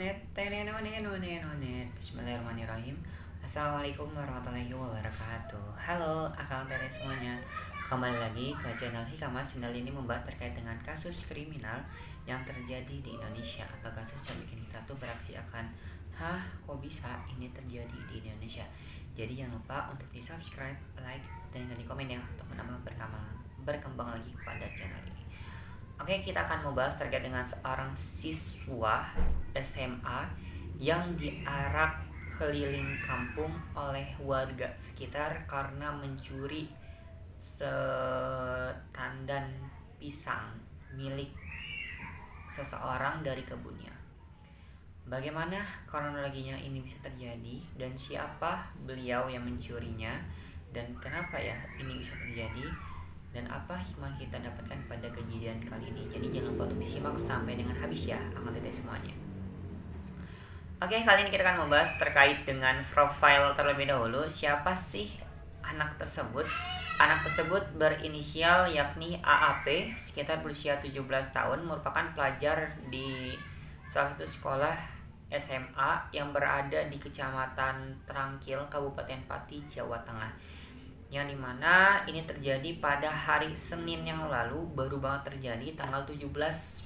Bismillahirrahmanirrahim. Assalamualaikum warahmatullahi wabarakatuh. Halo akang teh semuanya. Kembali lagi ke channel Hikmah. Channel ini membahas terkait dengan kasus kriminal yang terjadi di Indonesia atau kasus yang bikin kita tuh bereaksi akan kok bisa ini terjadi di Indonesia. Jadi jangan lupa untuk di subscribe, like, dan di komen ya untuk menambah berkembang lagi pada channel ini. Oke, kita akan membahas terkait dengan seorang siswa SMA yang diarak keliling kampung oleh warga sekitar karena mencuri setandan pisang milik seseorang dari kebunnya. Bagaimana kronologinya ini bisa terjadi dan siapa beliau yang mencurinya dan kenapa ya ini bisa terjadi dan apa hikmah kita dapatkan pada kejadian kali ini. Jadi jangan lupa untuk disimak sampai dengan habis ya akan teteh semuanya. Oke, kali ini kita akan membahas terkait dengan profil terlebih dahulu. Siapa sih anak tersebut? Anak tersebut berinisial yakni AAP, sekitar berusia 17 tahun, merupakan pelajar di salah satu sekolah SMA yang berada di Kecamatan Trangkil, Kabupaten Pati, Jawa Tengah. Yang dimana ini terjadi pada hari Senin yang lalu, baru banget terjadi tanggal 17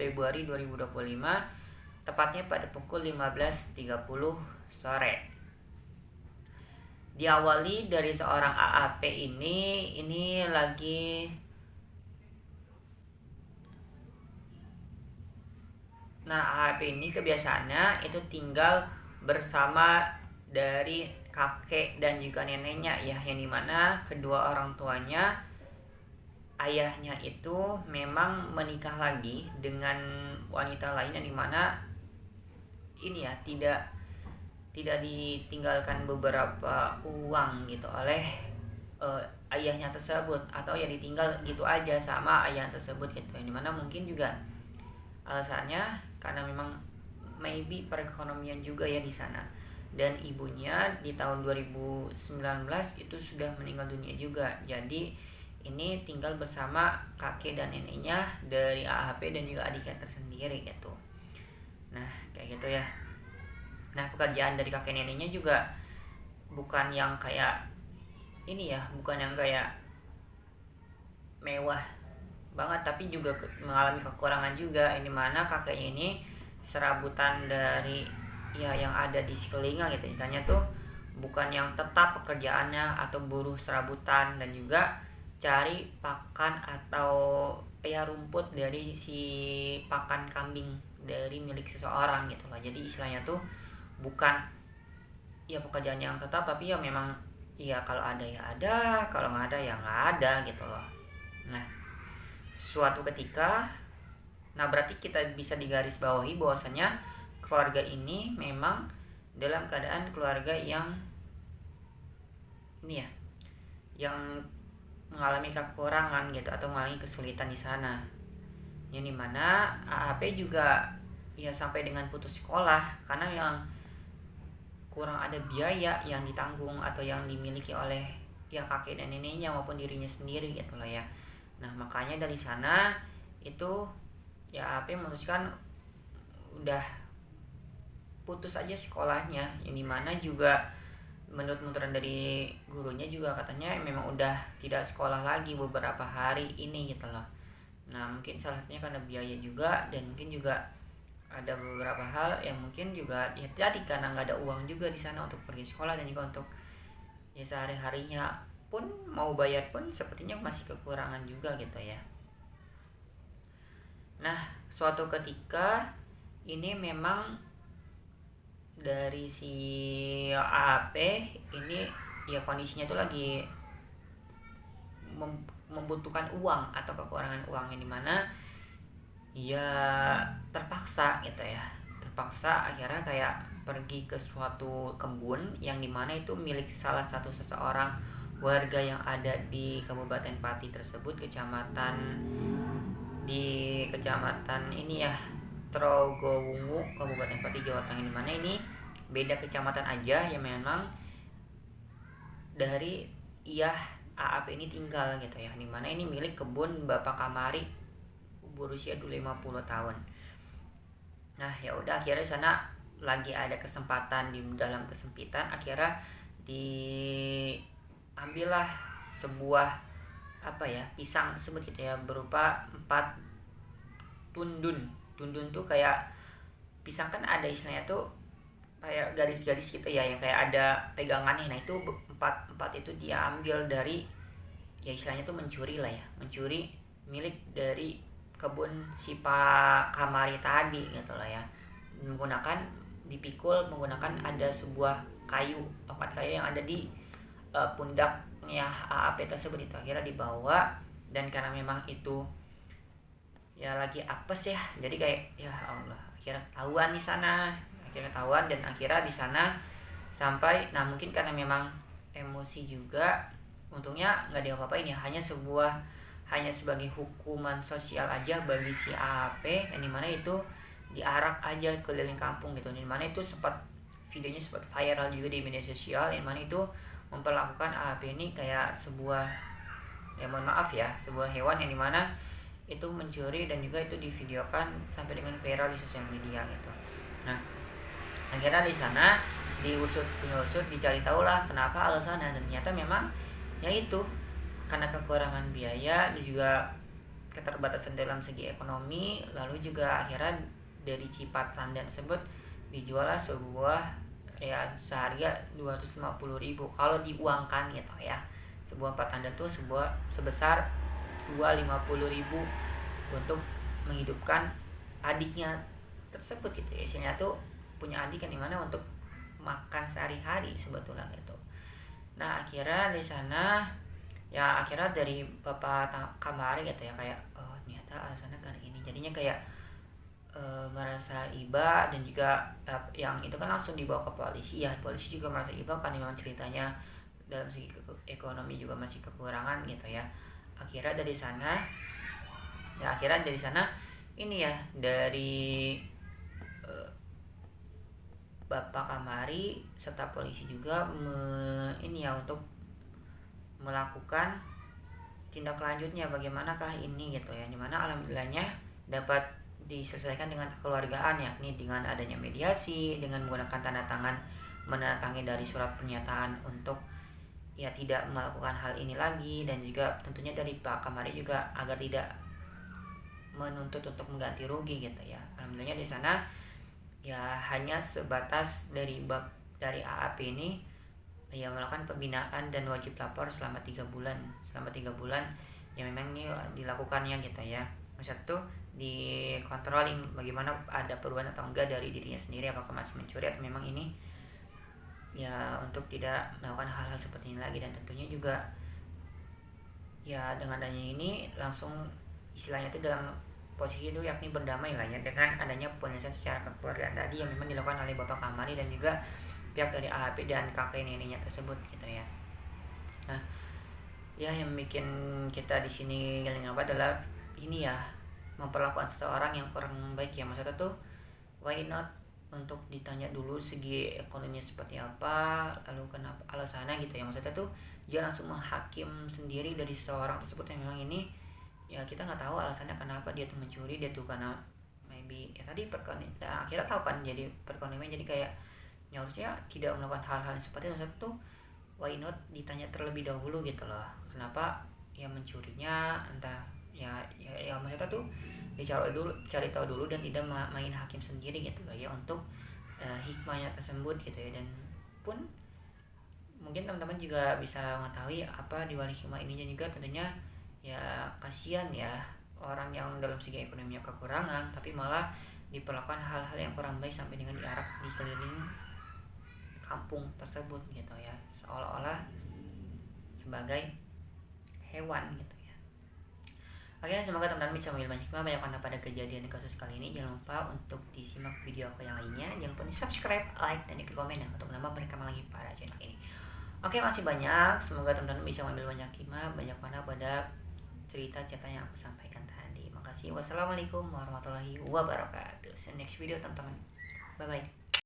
Februari 2025, tepatnya pada pukul 15.30 sore. Diawali dari seorang AAP ini lagi AAP ini kebiasaannya itu tinggal bersama dari kakek dan juga neneknya ya, yang dimana kedua orang tuanya, ayahnya itu memang menikah lagi dengan wanita lain, yang dimana ini ya tidak ditinggalkan beberapa uang gitu oleh ayahnya tersebut, atau ya ditinggal gitu aja sama ayah tersebut gitu, yang dimana mungkin juga alasannya karena memang maybe perekonomian juga ya di sana. Dan ibunya di tahun 2019 itu sudah meninggal dunia juga. Jadi ini tinggal bersama kakek dan neneknya dari AHP dan juga adiknya tersendiri gitu. Nah kayak gitu ya. Nah pekerjaan dari kakek neneknya juga bukan yang kayak ini ya, bukan yang kayak mewah banget, tapi juga mengalami kekurangan juga. Ini mana kakeknya ini serabutan dari ya yang ada di sekelilingnya gitu. Misalnya tuh bukan yang tetap pekerjaannya atau buruh serabutan, dan juga cari pakan atau ya rumput dari si pakan kambing dari milik seseorang gitu lah. Jadi istilahnya tuh bukan ya pekerjaan yang tetap, tapi ya memang ya kalau ada ya ada, kalau nggak ada ya nggak ada gitu loh. Nah suatu ketika, berarti kita bisa digarisbawahi bahwasanya keluarga ini memang dalam keadaan keluarga yang ini ya, yang mengalami kekurangan gitu atau mengalami kesulitan di sana. Yang dimana AHP juga ya sampai dengan putus sekolah karena yang kurang ada biaya yang ditanggung atau yang dimiliki oleh ya kakek dan neneknya maupun dirinya sendiri gitu loh ya. Nah makanya dari sana itu ya AHP memutuskan udah putus aja sekolahnya, yang dimana juga menurut nuturan dari gurunya juga katanya memang udah tidak sekolah lagi beberapa hari ini gitu loh. Nah mungkin salah satunya karena biaya juga, dan mungkin juga ada beberapa hal yang mungkin juga ya tadi karena nggak ada uang juga di sana untuk pergi sekolah, dan juga untuk ya sehari-harinya pun mau bayar pun sepertinya masih kekurangan juga gitu ya. Nah suatu ketika ini memang dari si AAP ini ya kondisinya tuh lagi membutuhkan uang atau kekurangan uang, yang dimana ya terpaksa gitu ya, terpaksa akhirnya kayak pergi ke suatu kebun yang dimana itu milik salah satu seseorang warga yang ada di Kabupaten Pati tersebut, kecamatan ini ya Trogowungu, Kabupaten Pati, Jawa Tengah, dimana ini beda kecamatan aja yang memang dari AAP ini tinggal gitu ya, dimana ini milik kebun Bapak Kamari berusia 50 tahun. Nah ya udah akhirnya sana lagi ada kesempatan di dalam kesempitan, akhirnya diambillah sebuah pisang tersebut gitu ya, berupa 4 tundun. Tundun tuh kayak pisang kan ada istilahnya tuh kayak garis-garis gitu ya, yang kayak ada pegangannya. Nah itu empat itu dia ambil dari, ya istilahnya tuh mencuri lah ya, mencuri milik dari kebun si Pak Kamari tadi gitu lah ya, menggunakan ada sebuah tongkat kayu yang ada di pundaknya AAP tersebut. Itu akhirnya dibawa, dan karena memang itu ya lagi apes ya, jadi kayak ya Allah, akhirnya ketahuan di sana, dan akhirnya di sana sampai, nah mungkin karena memang emosi juga, untungnya nggak diapa-apain ya, hanya sebagai hukuman sosial aja bagi si AP, yang dimana itu diarak aja keliling kampung gitu, dimana itu videonya sempat viral juga di media sosial, yang mana itu memperlakukan AP ini kayak sebuah, ya mohon maaf ya, sebuah hewan yang dimana itu mencuri, dan juga itu divideokan sampai dengan viral di sosial media gitu. Nah akhirnya di sana penyusut dicari tahu lah kenapa alasannya, dan ternyata memang ya itu karena kekurangan biaya dan juga keterbatasan dalam segi ekonomi. Lalu juga akhirnya dari cipat tanda tersebut dijuallah sebuah, ya seharga 250.000 kalau diuangkan gitu ya. Sebuah 4 tanda tuh sebesar 250.000 untuk menghidupkan adiknya tersebut gitu ya. Isinya tuh punya adik yang dimana untuk makan sehari-hari sebetulnya gitu. Nah akhirnya di sana ya, akhirnya dari Bapak Kamari gitu ya, kayak oh ternyata alasannya karena ini, jadinya kayak merasa iba, dan juga yang itu kan langsung dibawa ke polisi ya. Polisi juga merasa iba karena memang ceritanya dalam segi ekonomi juga masih kekurangan gitu ya. Akhirnya dari sana ini ya, dari Bapak Kamari serta polisi juga untuk melakukan tindak lanjutnya bagaimanakah ini gitu ya, dimana alhamdulillahnya dapat diselesaikan dengan kekeluargaan, yakni dengan adanya mediasi, dengan menggunakan tanda tangan menandatangani dari surat pernyataan untuk ya tidak melakukan hal ini lagi, dan juga tentunya dari Pak Kamari juga agar tidak menuntut untuk mengganti rugi gitu ya. Alhamdulillahnya di sana ya hanya sebatas dari AAP ini ya melakukan pembinaan dan wajib lapor selama 3 bulan ya, memang ini dilakukannya gitu ya. Maksud tuh di controlling bagaimana ada perubahan atau enggak dari dirinya sendiri, apakah masih mencuri atau memang ini ya untuk tidak melakukan hal-hal seperti ini lagi. Dan tentunya juga ya dengan adanya ini langsung istilahnya itu dalam posisi itu yakni berdamai lah ya dengan adanya penyelesaian secara kekeluargaan tadi yang memang dilakukan oleh Bapak Kamari dan juga pihak dari AHP dan kakek neneknya tersebut gitu ya. Nah ya yang bikin kita di sini adalah ini ya, memperlakukan seseorang yang kurang baik ya. Maksudnya tuh why not untuk ditanya dulu segi ekonominya seperti apa, lalu kenapa alasannya gitu ya. Maksudnya tuh jangan langsung menghakim sendiri dari seseorang tersebut yang memang ini ya kita nggak tahu alasannya kenapa dia tuh mencuri, dia tuh karena maybe ya tadi akhirnya tahu kan jadi perekonomian, jadi kayak ya harusnya tidak melakukan hal-hal seperti itu. Maksudnya tuh why not ditanya terlebih dahulu gitu loh, kenapa ya mencurinya, entah ya maksudnya tuh cari tahu dulu dan tidak main hakim sendiri gitu loh ya, untuk hikmahnya tersebut gitu ya. Dan pun mungkin teman-teman juga bisa mengetahui apa di balik hikmah ininya juga, tentunya ya kasihan ya orang yang dalam segi ekonominya kekurangan tapi malah diperlakukan hal-hal yang kurang baik sampai dengan diarak di keliling kampung tersebut gitu ya, seolah-olah sebagai hewan gitu ya. Oke, semoga teman-teman bisa mengambil banyak hikmah banyak mana pada kejadian kasus kali ini. Jangan lupa untuk disimak video aku yang lainnya, jangan lupa di subscribe, like, dan ikut komen ya untuk menambah berkembang lagi pada channel ini. Oke, masih banyak, semoga teman-teman bisa mengambil banyak hikmah banyak mana pada cerita-cerita yang aku sampaikan tadi. Makasih. Wassalamualaikum warahmatullahi wabarakatuh. See you next video teman-teman. Bye bye.